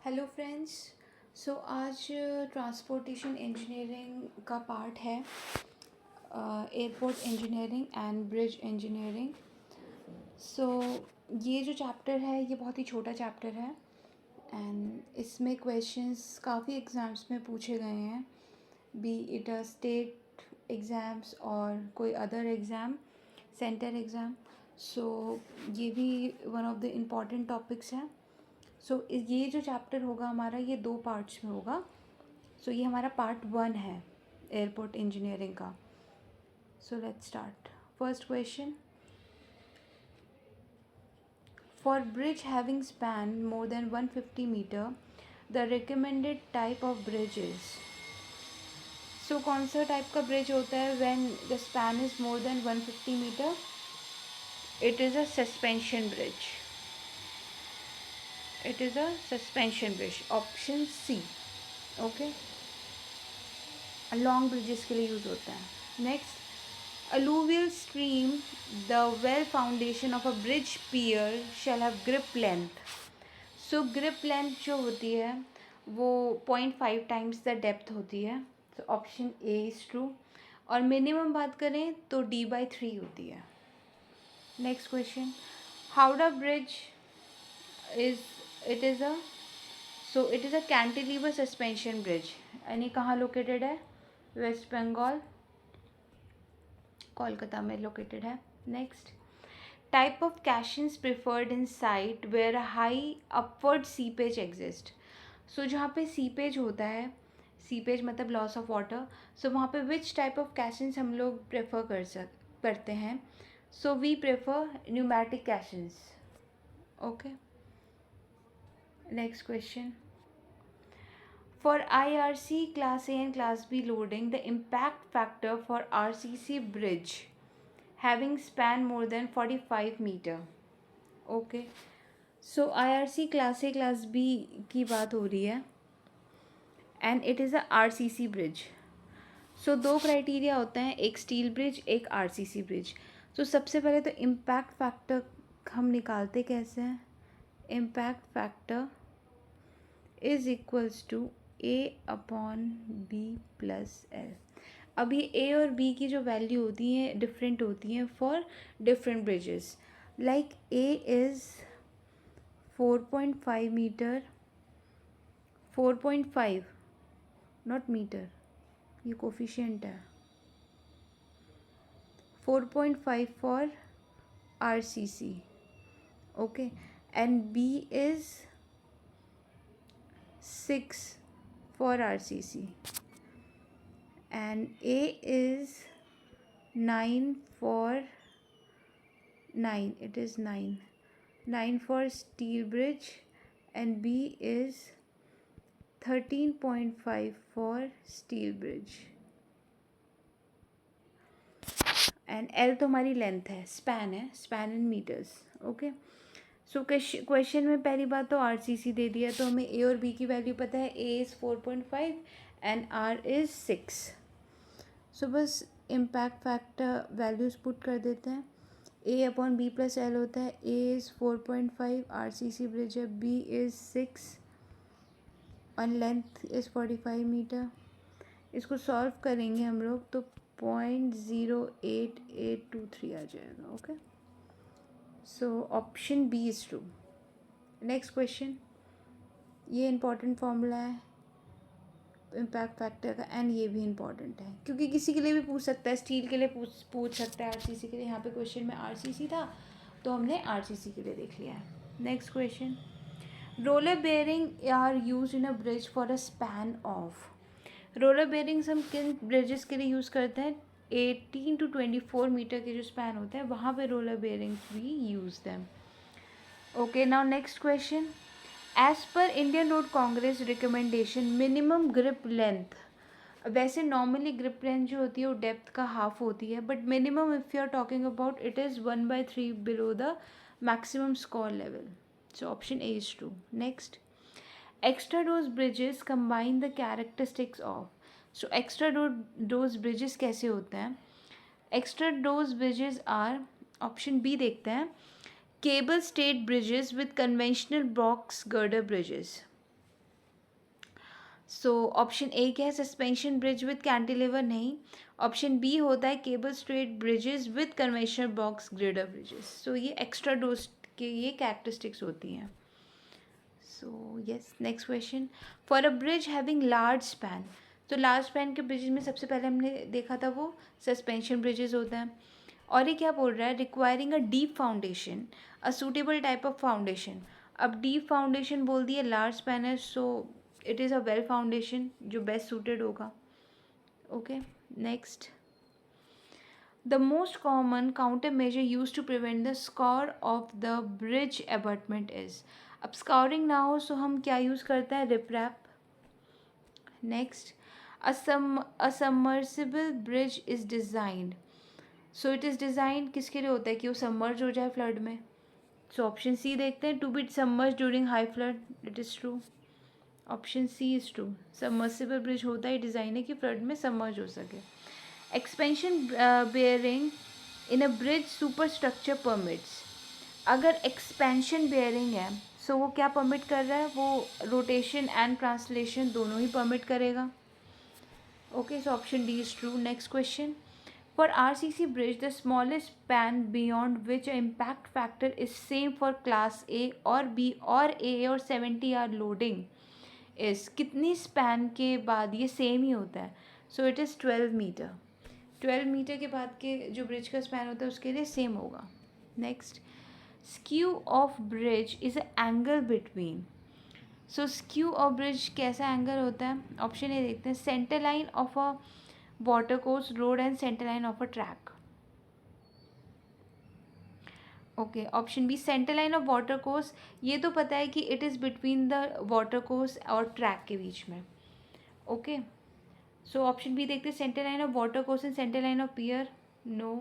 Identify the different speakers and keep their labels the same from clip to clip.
Speaker 1: Hello friends. So आज transportation engineering का part है airport engineering and bridge engineering. So ये जो चैप्टर है ये बहुत ही छोटा चैप्टर है एंड इसमें क्वेश्चंस काफ़ी एग्ज़ाम्स में पूछे गए हैं, B it a state exams और कोई अदर एग्ज़ाम, सेंटर एग्ज़ाम। सो ये भी one of the important topics है। सो ये जो चैप्टर होगा हमारा ये 2 पार्ट्स में होगा। सो ये हमारा पार्ट 1 है एयरपोर्ट इंजीनियरिंग का। So let's start. First question, for bridge having span more than 150 metre the recommended type of bridge is. So कौन सा टाइप का ब्रिज होता है when the span is more than 150 metre? It is a suspension bridge. It is a suspension bridge, option C. Okay, long bridges के लिए use होता है। Next, alluvial stream, the well foundation of a bridge pier shall have grip length. So grip length जो होती है वो 0.5 times the depth होती है। so option A is true। और मिनिमम बात करें तो D/3 होती है। Next question, Howrah bridge is it is a it is a cantilever suspension bridge, यानी कहाँ लोकेटेड है? वेस्ट बंगाल, कोलकाता में लोकेटेड है। Next, type of caissons preferred in site where high upward seepage exist. So जहाँ पे सीपेज होता है, सीपेज मतलब लॉस ऑफ वाटर, सो वहाँ पे विच टाइप ऑफ कैशंस हम लोग प्रेफर करते हैं? So we prefer pneumatic caissons. Okay, next question, for IRC Class A and Class B loading, the impact factor for RCC bridge having span more than 45 meter. Okay, so IRC Class A Class B की बात हो रही है and it is a RCC bridge. So दो criteria होते हैं, एक steel bridge एक RCC ब्रिज। तो सबसे पहले तो इम्पैक्ट फैक्टर हम निकालते कैसे हैं? Impact factor is equals to A/B+L। अब ये A और B की जो वैल्यू होती हैं डिफरेंट होती हैं for different bridges. Like A is 4.5 metre, 4.5 not metre, ये कोफिशिएंट है। 4.5 for RCC, okay, and B is 6 for RCC and A is 9 for 9, it is 9 for steel bridge and B is 13.5 for steel bridge and L तो हमारी length है, span है, span in metres. Okay, so question में पहली बात तो RCC दे दिया, तो हमें A और B की वैल्यू पता है। A is 4.5 and R is 6। सो बस इम्पैक्ट फैक्टर वैल्यूज़ पुट कर देते हैं। A/B+L होता है। A इज़ 4.5, RCC ब्रिज है, B इज़ 6 और लेंथ इज़ 45 मीटर। इसको सॉल्व करेंगे हम लोग तो 0.08823 आ जाएगा। Okay, so option B is true. Next question, ये इंपॉर्टेंट फॉर्मूला है इम्पैक्ट फैक्टर का एंड ये भी इंपॉर्टेंट है क्योंकि किसी के लिए भी पूछ सकता है, स्टील के लिए पूछ सकता है, RCC के लिए। यहाँ पे क्वेश्चन में RCC था तो हमने RCC के लिए देख लिया है। Next question, roller bearing are use in a bridge for a span of. Roller bearings हम किन ब्रिजेस के लिए यूज़ करते हैं? 18 to 24 मीटर के जो स्पैन होते हैं वहाँ पे रोलर बेयरिंग्स भी use them. Okay, now next question, as per Indian Road Congress recommendation minimum grip length. वैसे नॉर्मली ग्रिप लेंथ जो होती है वो डेप्थ का हाफ होती है, but minimum if you are talking about it is 1/3 below the maximum score level. So option A is true. Next, extra dose bridges combine the characteristics of. So extra dose bridges कैसे होते हैं? Extra dose bridges are, option B देखते हैं, cable stayed bridges with conventional box girder bridges. So option A क्या है, suspension bridge with cantilever, नहीं. Option B होता है cable stayed bridges with conventional box girder bridges. So ये extradosed के ये कैरेक्टरिस्टिक्स होती हैं. So yes, next question. For a bridge having large span, तो लार्ज स्पैन के ब्रिजेस में सबसे पहले हमने देखा था वो सस्पेंशन ब्रिजेस होते हैं. और ये क्या बोल रहा है, requiring a deep foundation, a suitable type of foundation. अब डीप फाउंडेशन बोल दिए, लार्ज स्पैन है, so it is a well foundation जो बेस्ट सूटेड होगा. Okay, next. The most common counter measure use to prevent the scour of the bridge abutment is. अब scouring ना हो so हम क्या यूज़ करते हैं, riprap. Next. A submersible bridge is designed, so it is design किसके लिए होता है, कि वो सबमर्ज हो जाए फ्लड में. सो ऑप्शन सी देखते हैं, to be submerge during high flood. It is true. Option C is true. Submersible bridge होता ही डिज़ाइन है कि फ्लड में सबमर्ज हो सके. Expansion bearing in a bridge super structure permits. अगर एक्सपेंशन बेयरिंग है सो वो क्या परमिट कर रहा है, वो रोटेशन एंड ट्रांसलेशन दोनों ही परमिट करेगा. Okay, so option D is true. Next question. For RCC bridge, the smallest span beyond which impact factor is same for class A or B or A or 70R loading is, कितनी span के बाद ये same ही होता है. So it is 12 metre. 12 metre के बाद के जो ब्रिज का स्पैन होता है उसके लिए सेम होगा. Next. Skew of bridge is a angle between. So skew of bridge कैसा एंगल होता है, ऑप्शन ए देखते हैं, centre line of a water course road and centre line of a track. Okay, option B centre line of water course, ये तो पता है कि it is between the water course और ट्रैक के बीच में. ओके, सो ऑप्शन बी देखते हैं, centre line of water course and centre line of pier. No.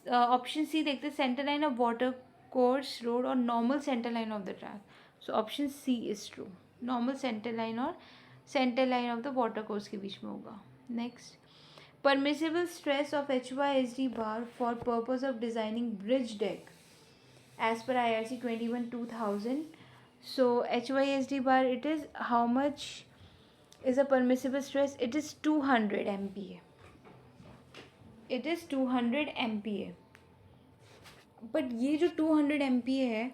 Speaker 1: Option C देखते हैं, centre line of water course road और normal centre line of the track. So option C is true. Normal centre line और centre line of the water course के बीच में होगा. Next. Permissible stress of HYSD bar for purpose of designing bridge deck as per IRC 21/2000. So HYSD bar, it is how much is a permissible stress? It is 200 MPa. It is 200 MPa. But ये जो 200 MPa है,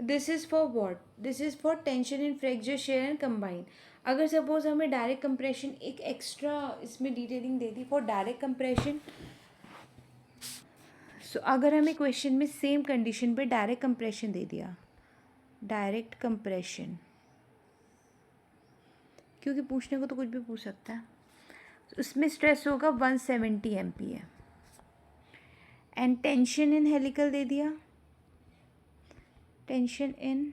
Speaker 1: this is for what? This is for tension in fracture, shear and combine. अगर suppose हमें direct compression, एक extra इसमें detailing दे दी for direct compression. So अगर हमें क्वेश्चन में सेम कंडीशन पे डायरेक्ट कंप्रेशन दे दिया, डायरेक्ट कंप्रेशन, क्योंकि पूछने को तो कुछ भी पूछ सकता है, उसमें स्ट्रेस होगा 170 MPa. And tension in helical दे दिया, tension in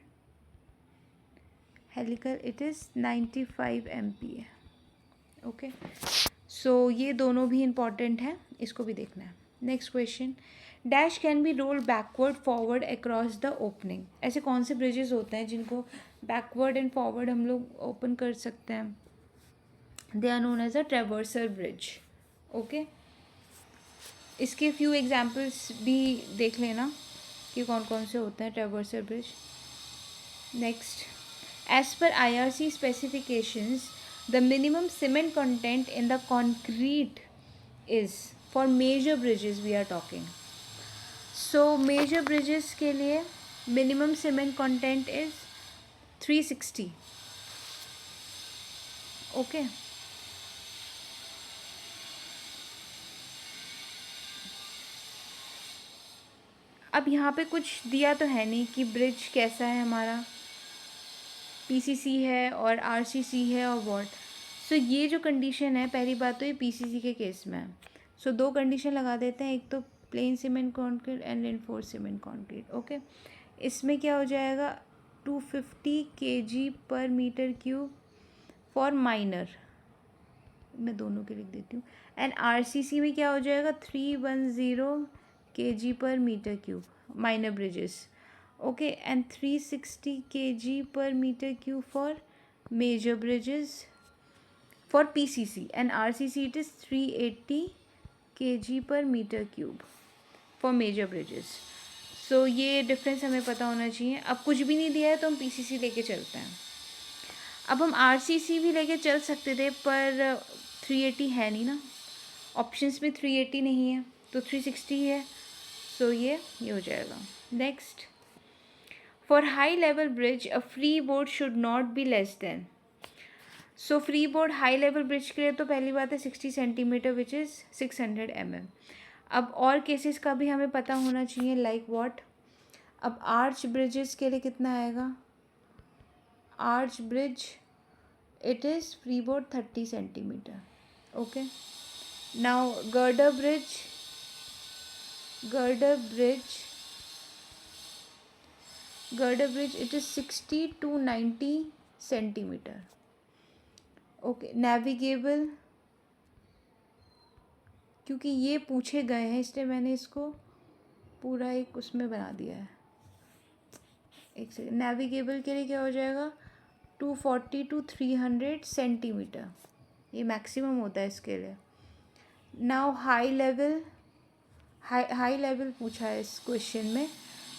Speaker 1: helical it is 95 MPa. Okay, so ये दोनों भी इम्पॉर्टेंट है, इसको भी देखना है. Next question. Dash can be roll backward forward across the opening. ऐसे कौन से ब्रिजेस होते हैं जिनको बैकवर्ड एंड फॉरवर्ड हम लोग ओपन कर सकते हैं, they are known as a traversal bridge. Okay, इसके फ्यू एग्जाम्पल्स भी देख लेना कि कौन कौन से होते हैं traversal bridge. Next. As per IRC specifications, the minimum cement content in the concrete is, for major bridges we are talking. So major bridges के लिए minimum cement content is 360. Okay. अब यहाँ पे कुछ दिया तो है नहीं कि ब्रिज कैसा है हमारा, PCC है और RCC है और वॉट. सो ये जो कंडीशन है, पहली बात तो ये PCC के केस में है. सो दो कंडीशन लगा देते हैं, एक तो plane cement concrete and reinforce cement concrete. Okay, इसमें क्या हो जाएगा, 250 kg पर मीटर क्यूब फॉर माइनर, मैं दोनों के लिख देती हूँ. एंड RCC में क्या हो जाएगा, 310 kg पर metre cube minor bridges. Okay, and 360 kg per meter cube for major bridges for PCC, and RCC it is 380 kg per meter cube for major bridges. So ये डिफरेंस हमें पता होना चाहिए. अब कुछ भी नहीं दिया है तो हम PCC लेके चलते हैं. अब हम RCC भी लेके चल सकते थे, पर 380 है नहीं ना, ऑप्शंस में 380 नहीं है, तो 360 है, सो ये हो जाएगा. Next, for high level bridge a free board should not be less than. So free board high level bridge के लिए तो पहली बात है 60 सेंटीमीटर विच इज़ 600 mm. अब और केसेस का भी हमें पता होना चाहिए, लाइक व्हाट. अब आर्च ब्रिजेस के लिए कितना आएगा? Arch bridge it is freeboard 30 centimeter. Okay, now girder bridge it is 60 to 90 centimeter. Okay, navigable, क्योंकि ये पूछे गए हैं इसलिए मैंने इसको पूरा एक उसमें बना दिया है. एक सेकेंड, नेविगेबल के लिए क्या हो जाएगा? 240 to 300 सेंटीमीटर, ये मैक्सिमम होता है इसके लिए. नाउ हाई लेवल पूछा है इस क्वेश्चन में.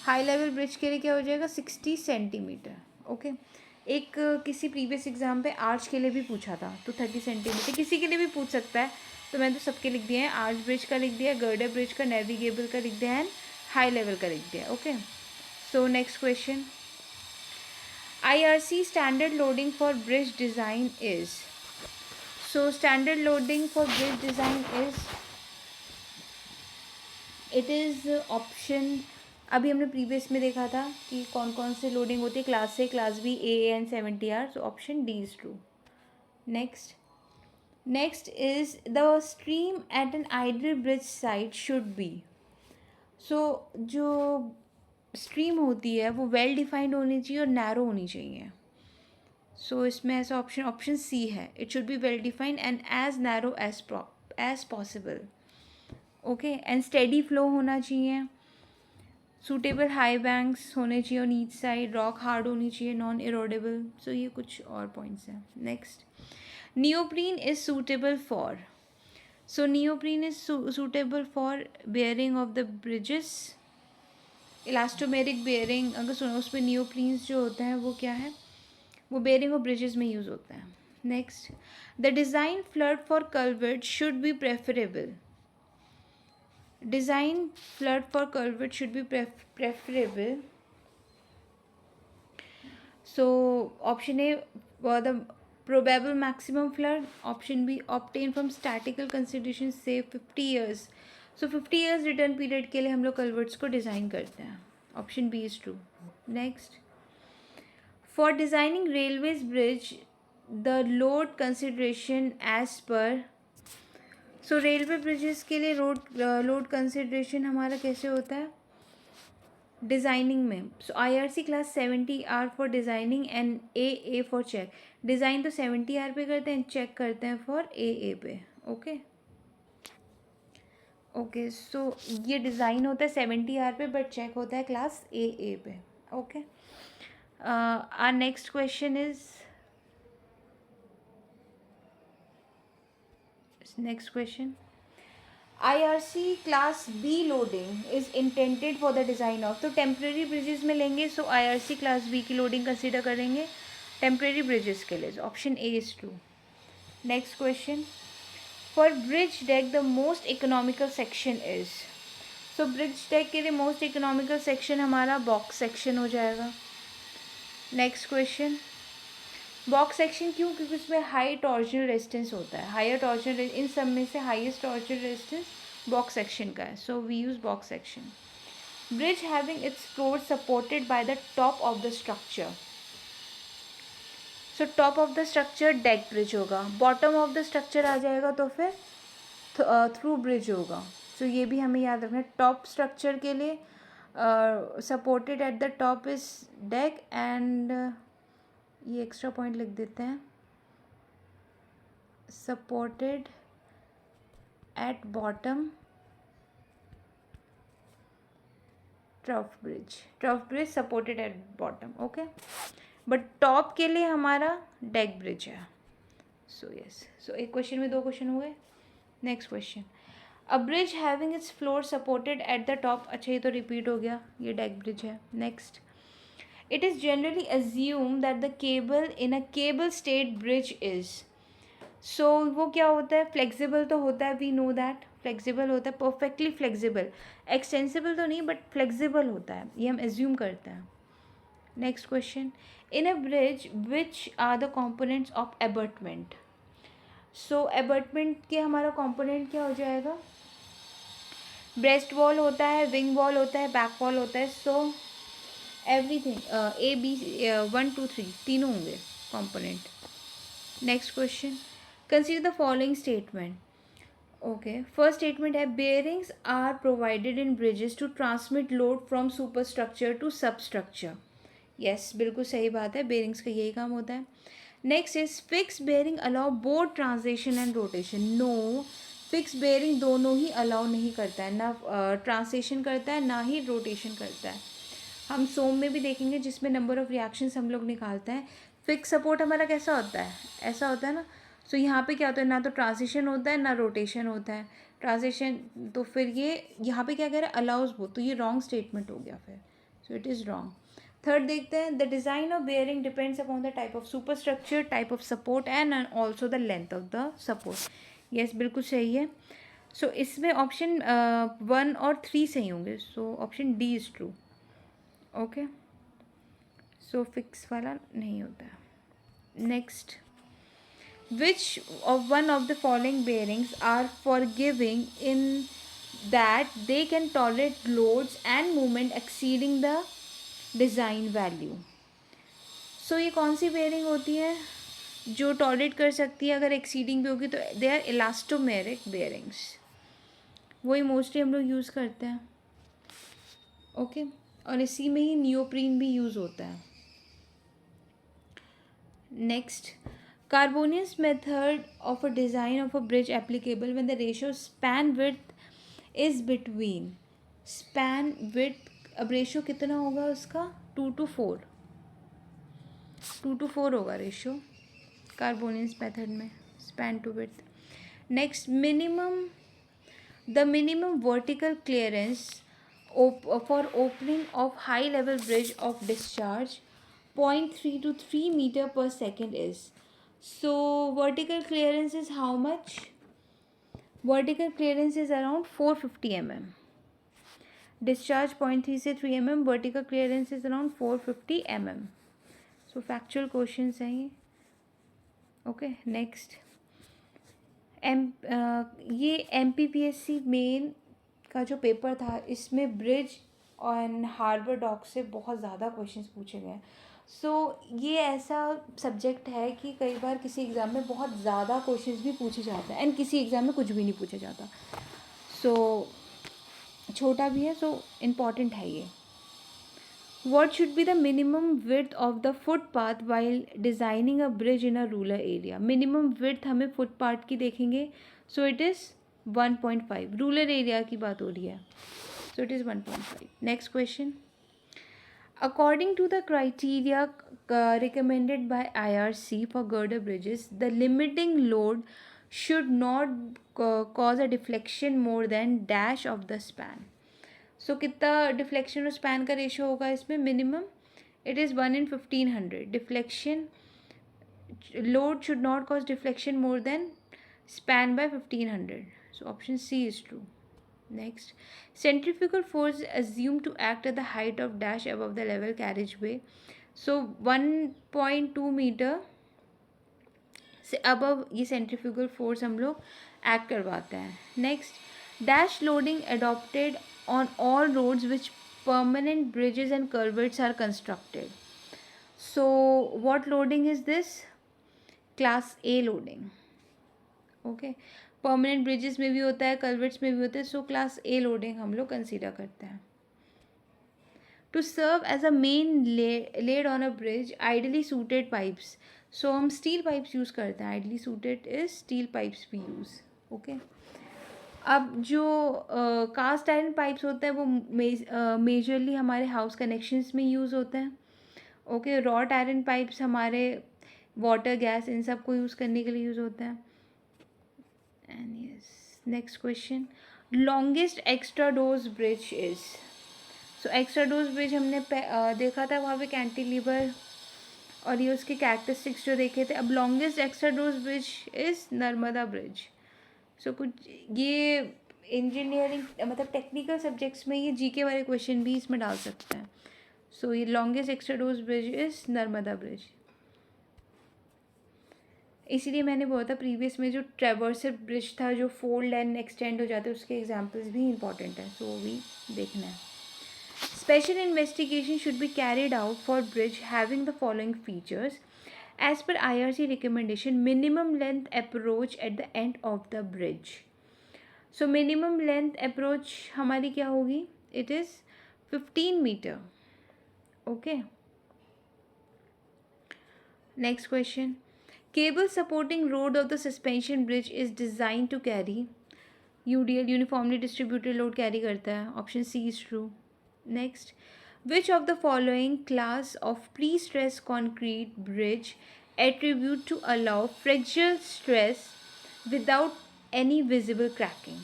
Speaker 1: हाई लेवल ब्रिज के लिए क्या हो जाएगा? 60 सेंटीमीटर. ओके, एक किसी प्रीवियस एग्जाम पे आर्च के लिए भी पूछा था, तो 30 सेंटीमीटर. किसी के लिए भी पूछ सकता है, तो मैंने तो सबके लिख दिए हैं. आर्च ब्रिज का लिख दिया, गर्डर ब्रिज का, नेविगेबल का लिख दिया एंड हाई लेवल का लिख दिया. Okay, so next question. IRC standard loading for bridge design is. So standard loading for bridge design is, it is option. अभी हमने प्रीवियस में देखा था कि कौन कौन से लोडिंग होती है, class A, class B, AA and 70R. So option D is true. Next is the stream at an ideal bridge site should be. So जो स्ट्रीम होती है वो वेल डिफाइंड होनी चाहिए और नैरो होनी चाहिए. सो इसमें ऐसा ऑप्शन सी है. It should be well defined and as narrow as possible. Okay, and steady flow होना चाहिए. सूटेबल हाई बैंक्स होने चाहिए on each side. Rock hard होनी चाहिए, नॉन इरोडेबल. सो ये कुछ और पॉइंट्स हैं. Next, neoprene is suitable for. So neoprene is suitable for bearing of the bridges. Elastomeric bearing अगर सुनो, उसमें नियोप्रीन्स जो होते हैं वो क्या है? वो बेयरिंग और ब्रिजेस में यूज़ होता है. Next, the design flood for culvert should be preferable. Design flood for culvert should be preferable. So option A, the probable maximum flood. Option B, obtain from statical consideration से 50 years. सो 50 years return period के लिए हम लोग culverts को design करते हैं. Option B is true. Next, for designing railways bridge the load consideration as per. So railway bridges के लिए लोड कंसिडरेशन हमारा कैसे होता है डिज़ाइनिंग में? So IRC class 70R for designing and AA for check. Design तो 70R पे करते हैं, चेक करते हैं फॉर AA पे. ओके, सो ये डिज़ाइन होता है 70R पे, बट चेक होता है क्लास AA पे. Okay, our next question is, next question, IRC class B loading is intended for the design of. तो टेम्प्रेरी ब्रिजेस में लेंगे, सो IRC क्लास B की लोडिंग कंसिडर करेंगे टेम्प्रेरी ब्रिजेस के लिए. Option A is true. Next question, for bridge deck the most economical section is. So bridge deck के लिए मोस्ट इकोनॉमिकल सेक्शन हमारा बॉक्स सेक्शन हो जाएगा. नेक्स्ट क्वेश्चन, बॉक्स सेक्शन क्यों? क्योंकि उसमें हाई टॉर्जनल रेजिस्टेंस होता है. हायर टॉर्जनल, इन सब में से highest torsional resistance box section का है, so we use box section. Bridge having its floor supported by the top of the structure. So top of the structure deck bridge होगा. Bottom of the structure आ जाएगा तो फिर through bridge होगा. सो ये भी हमें याद रखना है. टॉप स्ट्रक्चर के लिए supported at the top is deck, and ये एक्स्ट्रा पॉइंट लिख देते हैं, supported at bottom trough bridge supported at bottom. Okay, but top के लिए हमारा डेक ब्रिज है. सो यस, सो एक क्वेश्चन में दो क्वेश्चन हुए. Next question, a bridge having its floor supported at the top. अच्छा, ये तो रिपीट हो गया, ये डेक ब्रिज है. Next, It is generally assumed that the cable in a cable state bridge is. सो वो क्या होता है, फ्लेक्सिबल तो होता है, वी नो दैट फ्लेक्सिबल होता है, परफेक्टली फ्लेक्सिबल, एक्सटेंसिबल तो नहीं बट फ्लेक्सिबल होता है, ये हम एज्यूम करते हैं. Next question, in a bridge which are the components of abutment. So abutment के हमारा कॉम्पोनेंट क्या हो जाएगा, ब्रेस्ट वॉल होता है, विंग वॉल होता है, बैक वॉल होता है. सो एवरीथिंग ए बी 1 2 3 तीनों होंगे component. Next question, consider the following statement. Okay, first statement है bearings are provided in bridges to transmit load from superstructure to substructure. Yes, बिल्कुल सही बात है, bearings का यही काम होता है. Next is fix bearing allow both translation and rotation. No, fix bearing दोनों ही अलाउ नहीं करता है, ना ट्रांसलेशन करता है ना ही रोटेशन करता है. हम सोम में भी देखेंगे जिसमें नंबर ऑफ रिएक्शंस हम लोग निकालते हैं. फिक्स सपोर्ट हमारा कैसा होता है, ऐसा होता है ना. सो यहाँ पे क्या होता है, ना तो ट्रांजिशन होता है ना रोटेशन होता है. ट्रांजिशन तो फिर ये यहाँ पे क्या कह रहा है, अलाउज बोथ, तो ये रॉन्ग स्टेटमेंट हो गया फिर. सो इट इज़ रॉन्ग. थर्ड देखते हैं, the design of bearing depends upon the type of super structure, type of support and also the length of the support. Yes, बिल्कुल सही है. सो इसमें ऑप्शन 1 और 3 सही होंगे. So option D is true. Okay, so fix वाला नहीं होता है. Next, which of one of the following bearings are forgiving in that they can tolerate loads and movement exceeding the design value. So ये कौन सी bearing होती है जो tolerate कर सकती है, अगर एक्सीडिंग भी होगी तो दे आर इलास्टोमेरिक बेयरिंग्स. वही मोस्टली हम लोग यूज़ करते हैं. ओके, और इसी में ही नियोप्रीन भी यूज़ होता है. Next, Carbonius method of a design of a bridge applicable when the ratio span width is between span width. अब रेशियो कितना होगा उसका, 2:4, 2:4 होगा रेशियो कार्बोनियस मेथड में, span to width. Next, the minimum vertical clearance for opening of high level bridge of discharge 0.3 to 3 meter per second is. So vertical clearance is how much? Vertical clearance is around 450 mm. Discharge 0.3 से 3 mm, vertical clearance is around 450 mm. So factual questions हैं ये. Okay, next. ये MPPSC main का जो paper था इसमें bridge और harbour dock से बहुत ज़्यादा क्वेश्चंस पूछे गए. सो ये ऐसा सब्जेक्ट है कि कई बार किसी एग्ज़ाम में बहुत ज़्यादा क्वेश्चंस भी पूछे जाते हैं एंड किसी एग्ज़ाम में कुछ भी नहीं पूछा जाता. सो छोटा भी है, सो इम्पॉर्टेंट है ये. What should be the minimum width of the footpath while designing a bridge in a rural area? Minimum width हमें footpath की देखेंगे, so it is 1.5. Rural area की बात हो रही है, so it is 1.5. Next question. According to the criteria recommended by IRC for girder bridges, the limiting load should not cause a deflection more than dash of the span. सो कितना deflection और span का ratio होगा इसमें, minimum it is 1/1500. Deflection load should not cause deflection more than span by 1500. So option C is true. Next, centrifugal force assume to act at the height of dash above the level carriage way. So 1.2 metre से above ये centrifugal force हम लोग act करवाते हैं. Next, dash loading adopted on all roads which permanent bridges and culverts are constructed. So what loading is this? Class A loading. Okay, permanent bridges में भी होता है, culverts में भी होता है, so class A loading हम लोग consider करते हैं. To serve as a main laid on a bridge, ideally suited pipes. So हम steel pipes use करते हैं, ideally suited is steel pipes we use. Okay. अब जो कास्ट आयरन पाइप्स होते हैं वो मेजरली हमारे हाउस कनेक्शंस में यूज़ होते हैं. ओके, रॉट आयरन पाइप्स हमारे वाटर गैस इन सब को यूज़ करने के लिए यूज़ होते हैं. And yes, next question, longest extradosed bridge is. So extra dose bridge हमने देखा था वहाँ पे कैंटिलीवर और ये उसके कैरेक्टरिस्टिक्स जो देखे थे. अब longest extradosed bridge is Narmada bridge. So कुछ ये इंजीनियरिंग मतलब टेक्निकल सब्जेक्ट्स में ये जीके वाले क्वेश्चन भी इसमें डाल सकते हैं. सो ये longest extradosed bridge is Narmada bridge. इसीलिए मैंने बोला था प्रीवियस में जो ट्रेवर्सल ब्रिज था जो फोल्ड एंड एक्सटेंड हो जाते हैं उसके एग्जांपल्स भी इंपॉर्टेंट हैं. सो वो भी देखना है. Special investigation should be carried out for bridge having the following features. As per IRC recommendation, minimum length approach at the end of the bridge. So minimum length approach हमारी क्या होगी? It is 15 meter. Okay. Next question. Cable supporting road of the suspension bridge is designed to carry UDL uniformly distributed load carry करता है. Option C is true. Next, which of the following class of pre-stressed concrete bridge attribute to allow fractional stress without any visible cracking?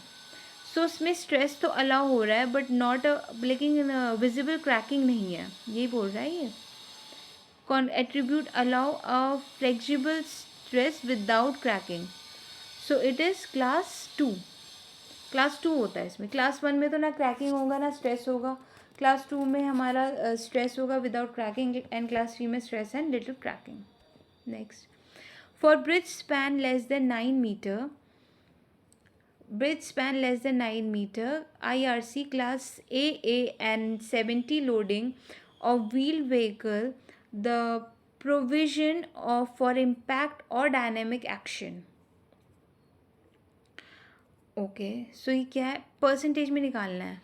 Speaker 1: So इसमें stress तो allow हो रहा है but not लेकिन visible cracking नहीं है. यही बोल रहा है ये. Attribute allow a flexible stress without cracking. So it is class 2. Class 2 होता है इसमें. क्लास 1 में तो ना क्रैकिंग होगा ना स्ट्रेस होगा. क्लास 2 में हमारा स्ट्रेस होगा विदाउट क्रैकिंग एंड क्लास 3 में stress and little cracking. Next, for bridge span less than 9 metre IRC class AA and 70 loading of wheeled vehicle the provision of for impact or dynamic action. Okay. So ये क्या है? Percentage में निकालना है.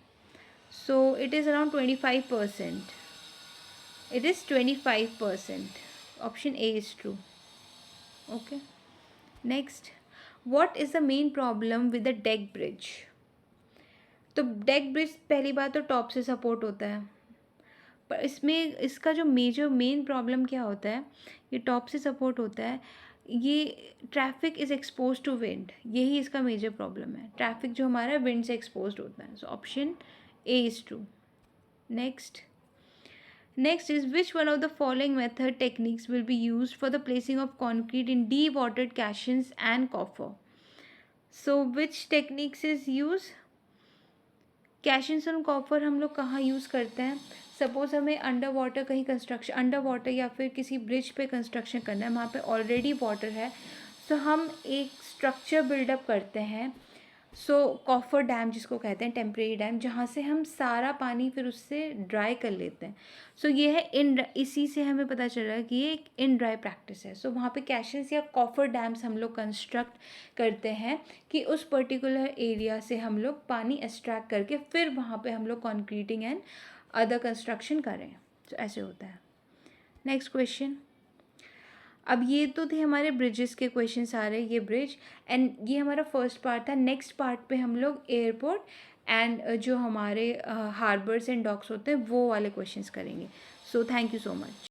Speaker 1: So it is around 25%. It is 25%. Option A is true. Okay. Next, what is the main problem with the deck bridge? तो deck bridge पहली बात तो टॉप से सपोर्ट होता है. पर इसमें इसका जो मेन प्रॉब्लम क्या होता है? ये टॉप से सपोर्ट होता है. ये traffic is expose to wind. यही इसका मेजर प्रॉब्लम है. ट्रैफिक जो हमारा विंड से एक्सपोज होता है. So option A is true. Next is which one of the following method techniques will be use for the placing of concrete in dewatered caissons and coffer? So which techniques is use? Caissons और coffer हम लोग कहाँ use करते हैं? Suppose हमें under water कहीं construction under water या फिर किसी ब्रिज पे कंस्ट्रक्शन करना है, वहाँ पे ऑलरेडी वाटर है. सो हम एक स्ट्रक्चर बिल्डअप करते हैं. सो कॉफर डैम जिसको कहते हैं, टेम्परेरी डैम, जहाँ से हम सारा पानी फिर उससे ड्राई कर लेते हैं. सो ये है इसी से हमें पता चल रहा है कि ये एक इन ड्राई प्रैक्टिस है. सो वहाँ पे कैशंस या कॉफर डैम्स हम लोग कंस्ट्रक्ट करते हैं कि उस पर्टिकुलर एरिया से हम लोग पानी एक्सट्रैक्ट करके फिर वहाँ पे हम लोग कॉन्क्रीटिंग एंड अदर कंस्ट्रक्शन करें. तो ऐसे होता है. Next question. अब ये तो थे हमारे ब्रिजेस के क्वेश्चन सारे. ये ब्रिज एंड ये हमारा फर्स्ट पार्ट था. नेक्स्ट पार्ट पे हम लोग एयरपोर्ट एंड जो हमारे हार्बर्स एंड डॉक्स होते हैं वो वाले क्वेश्चंस करेंगे. So thank you so much.